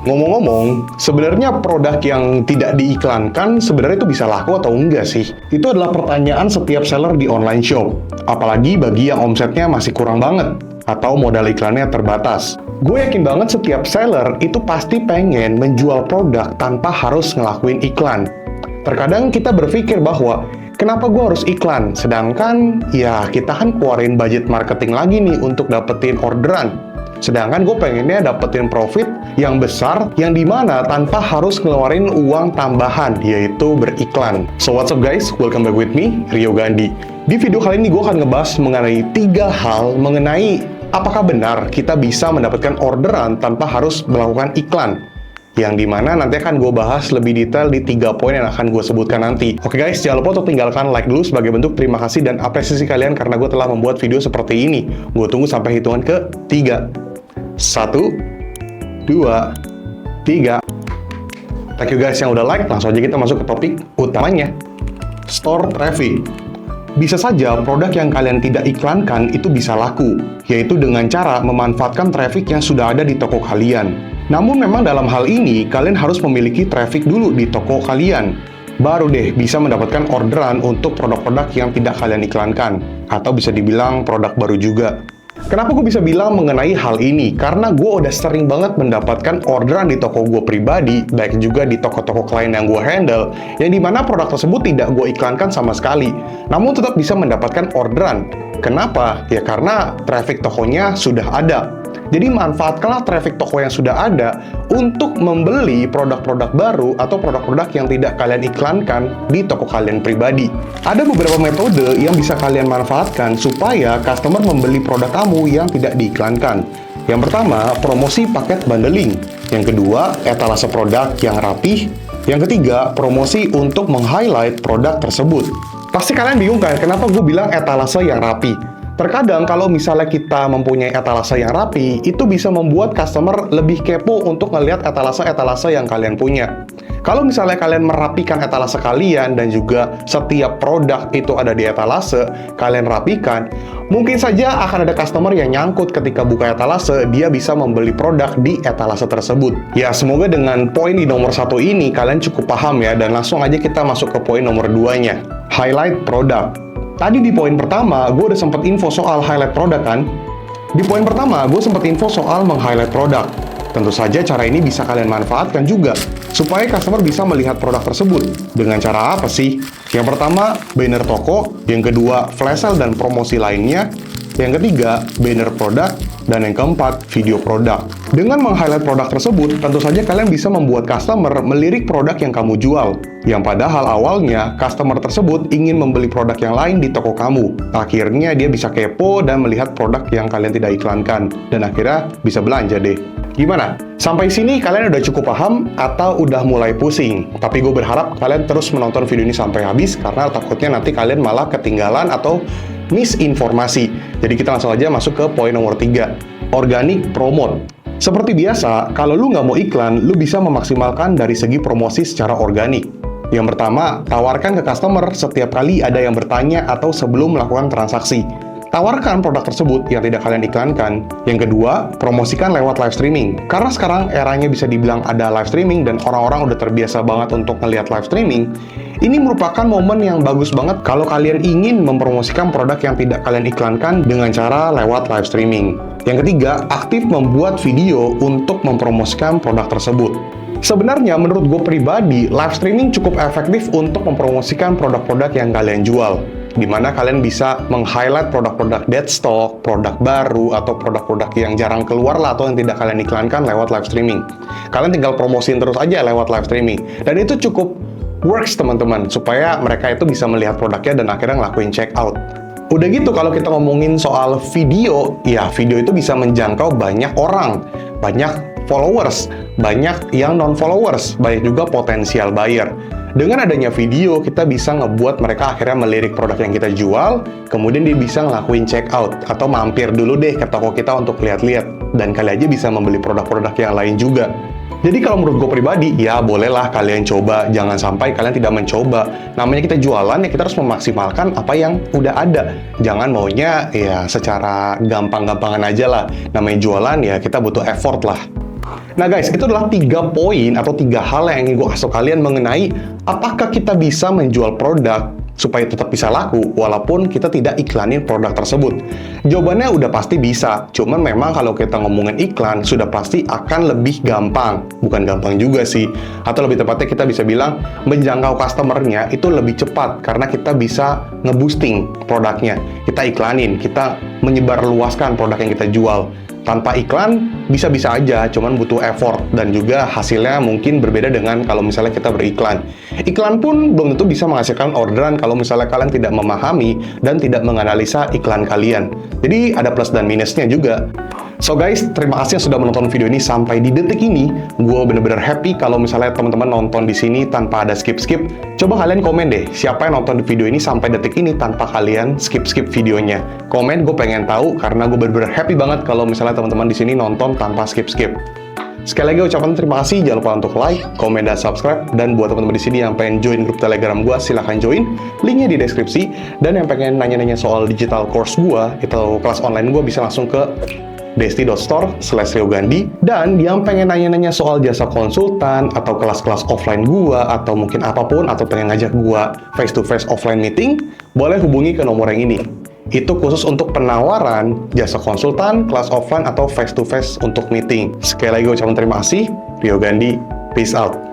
Ngomong-ngomong, sebenarnya produk yang tidak diiklankan sebenarnya itu bisa laku atau enggak sih? Itu adalah pertanyaan setiap seller di online shop. Apalagi bagi yang omsetnya masih kurang banget atau modal iklannya terbatas. Gue yakin banget setiap seller itu pasti pengen menjual produk tanpa harus ngelakuin iklan. Terkadang kita berpikir bahwa kenapa gue harus iklan? Sedangkan ya kita kan keluarin budget marketing lagi nih untuk dapetin orderan. Sedangkan gue pengennya dapetin profit yang besar, yang dimana tanpa harus ngeluarin uang tambahan, yaitu beriklan. So what's up guys, welcome back with me, Rio Gandhi. Di video kali ini gue akan ngebahas mengenai 3 hal mengenai apakah benar kita bisa mendapatkan orderan tanpa harus melakukan iklan. Yang dimana nanti akan gue bahas lebih detail di 3 poin yang akan gue sebutkan nanti. Oke guys, jangan lupa untuk tinggalkan like dulu sebagai bentuk terima kasih dan apresiasi kalian karena gue telah membuat video seperti ini. Gue tunggu sampai hitungan ke 3. 1, 2, 3. Thank you guys yang udah like. Langsung aja kita masuk ke topik utamanya. Store traffic. Bisa saja produk yang kalian tidak iklankan itu bisa laku, yaitu dengan cara memanfaatkan traffic yang sudah ada di toko kalian. Namun memang dalam hal ini, kalian harus memiliki traffic dulu di toko kalian. Baru deh bisa mendapatkan orderan untuk produk-produk yang tidak kalian iklankan. Atau bisa dibilang produk baru juga. Kenapa gue bisa bilang mengenai hal ini? Karena gue udah sering banget mendapatkan orderan di toko gue pribadi, baik juga di toko-toko klien yang gue handle, yang dimana produk tersebut tidak gue iklankan sama sekali, namun tetap bisa mendapatkan orderan. Kenapa? Ya karena traffic tokonya sudah ada. Jadi manfaatkanlah traffic toko yang sudah ada untuk membeli produk-produk baru atau produk-produk yang tidak kalian iklankan di toko kalian pribadi. Ada beberapa metode yang bisa kalian manfaatkan supaya customer membeli produk kamu yang tidak diiklankan. Yang pertama, promosi paket bundling. Yang kedua, etalase produk yang rapih. Yang ketiga, promosi untuk meng-highlight produk tersebut. Pasti kalian bingung kan, kenapa gue bilang etalase yang rapi? Terkadang kalau misalnya kita mempunyai etalase yang rapi, itu bisa membuat customer lebih kepo untuk ngelihat etalase-etalase yang kalian punya. Kalau misalnya kalian merapikan etalase kalian dan juga setiap produk itu ada di etalase, kalian rapikan, mungkin saja akan ada customer yang nyangkut ketika buka etalase, dia bisa membeli produk di etalase tersebut. Ya, semoga dengan poin di nomor 1 ini kalian cukup paham ya, dan langsung aja kita masuk ke poin nomor 2-nya. Highlight produk. Tadi di poin pertama, gue udah sempat info soal highlight produk kan? Di poin pertama, gue sempat info soal meng-highlight produk. Tentu saja cara ini bisa kalian manfaatkan juga, supaya customer bisa melihat produk tersebut. Dengan cara apa sih? Yang pertama, banner toko. Yang kedua, flash sale dan promosi lainnya. Yang ketiga, banner produk. Dan yang keempat, video produk. Dengan meng-highlight produk tersebut, tentu saja kalian bisa membuat customer melirik produk yang kamu jual. Yang padahal awalnya, customer tersebut ingin membeli produk yang lain di toko kamu. Akhirnya dia bisa kepo dan melihat produk yang kalian tidak iklankan. Dan akhirnya bisa belanja deh. Gimana? Sampai sini kalian udah cukup paham atau udah mulai pusing? Tapi gue berharap kalian terus menonton video ini sampai habis, karena takutnya nanti kalian malah ketinggalan atau misinformasi. Jadi kita langsung aja masuk ke poin nomor 3. Organic promote. Seperti biasa, kalau lu nggak mau iklan, lu bisa memaksimalkan dari segi promosi secara organik. Yang pertama, tawarkan ke customer setiap kali ada yang bertanya atau sebelum melakukan transaksi. Tawarkan produk tersebut yang tidak kalian iklankan. Yang kedua, promosikan lewat live streaming. Karena sekarang eranya bisa dibilang ada live streaming dan orang-orang udah terbiasa banget untuk ngelihat live streaming, ini merupakan momen yang bagus banget kalau kalian ingin mempromosikan produk yang tidak kalian iklankan dengan cara lewat live streaming. Yang ketiga, aktif membuat video untuk mempromosikan produk tersebut. Sebenarnya menurut gue pribadi, live streaming cukup efektif untuk mempromosikan produk-produk yang kalian jual. Di mana kalian bisa meng-highlight produk-produk dead stock, produk baru, atau produk-produk yang jarang keluar lah atau yang tidak kalian iklankan lewat live streaming. Kalian tinggal promosiin terus aja lewat live streaming. Dan itu cukup works teman-teman, supaya mereka itu bisa melihat produknya dan akhirnya ngelakuin check out. Udah gitu kalau kita ngomongin soal video, ya video itu bisa menjangkau banyak orang, banyak followers, banyak yang non-followers, banyak juga potensial buyer. Dengan adanya video, kita bisa ngebuat mereka akhirnya melirik produk yang kita jual, kemudian dia bisa ngelakuin check out, atau mampir dulu deh ke toko kita untuk lihat-lihat, dan kali aja bisa membeli produk-produk yang lain juga. Jadi kalau menurut gue pribadi, ya bolehlah kalian coba, jangan sampai kalian tidak mencoba. Namanya kita jualan, ya kita harus memaksimalkan apa yang udah ada. Jangan maunya ya secara gampang-gampangan aja lah. Namanya jualan, ya kita butuh effort lah. Nah guys, itu adalah 3 poin atau 3 hal yang ingin gue kasih kalian mengenai apakah kita bisa menjual produk supaya tetap bisa laku walaupun kita tidak iklanin produk tersebut. Jawabannya udah pasti bisa, cuman memang kalau kita ngomongin iklan sudah pasti akan lebih gampang. Bukan gampang juga sih, atau lebih tepatnya kita bisa bilang menjangkau customernya itu lebih cepat karena kita bisa nge-boosting produknya. Kita iklanin, kita menyebarluaskan produk yang kita jual. Tanpa iklan, bisa-bisa aja, cuman butuh effort, dan juga hasilnya mungkin berbeda dengan kalau misalnya kita beriklan. Iklan pun belum tentu bisa menghasilkan orderan kalau misalnya kalian tidak memahami dan tidak menganalisa iklan kalian. Jadi ada plus dan minusnya juga. So guys, terima kasih yang sudah menonton video ini sampai di detik ini. Gue bener-bener happy kalau misalnya teman-teman nonton di sini tanpa ada skip-skip. Coba kalian komen deh, siapa yang nonton di video ini sampai detik ini tanpa kalian skip-skip videonya. Komen, gue pengen tahu karena gue bener-bener happy banget kalau misalnya teman-teman di sini nonton tanpa skip-skip. Sekali lagi ucapan terima kasih, jangan lupa untuk like, komen, dan subscribe. Dan buat teman-teman di sini yang pengen join grup Telegram gue, silahkan join. Linknya di deskripsi. Dan yang pengen nanya-nanya soal digital course gue, atau kelas online gue, bisa langsung ke desti.store/riogandi. Dan yang pengen nanya-nanya soal jasa konsultan atau kelas-kelas offline gua atau mungkin apapun, atau pengen ngajak gua face-to-face offline meeting, boleh hubungi ke nomor yang ini. Itu khusus untuk penawaran jasa konsultan, kelas offline, atau face-to-face untuk meeting. Sekali lagi ucapan terima kasih. Rio Gandhi, peace out.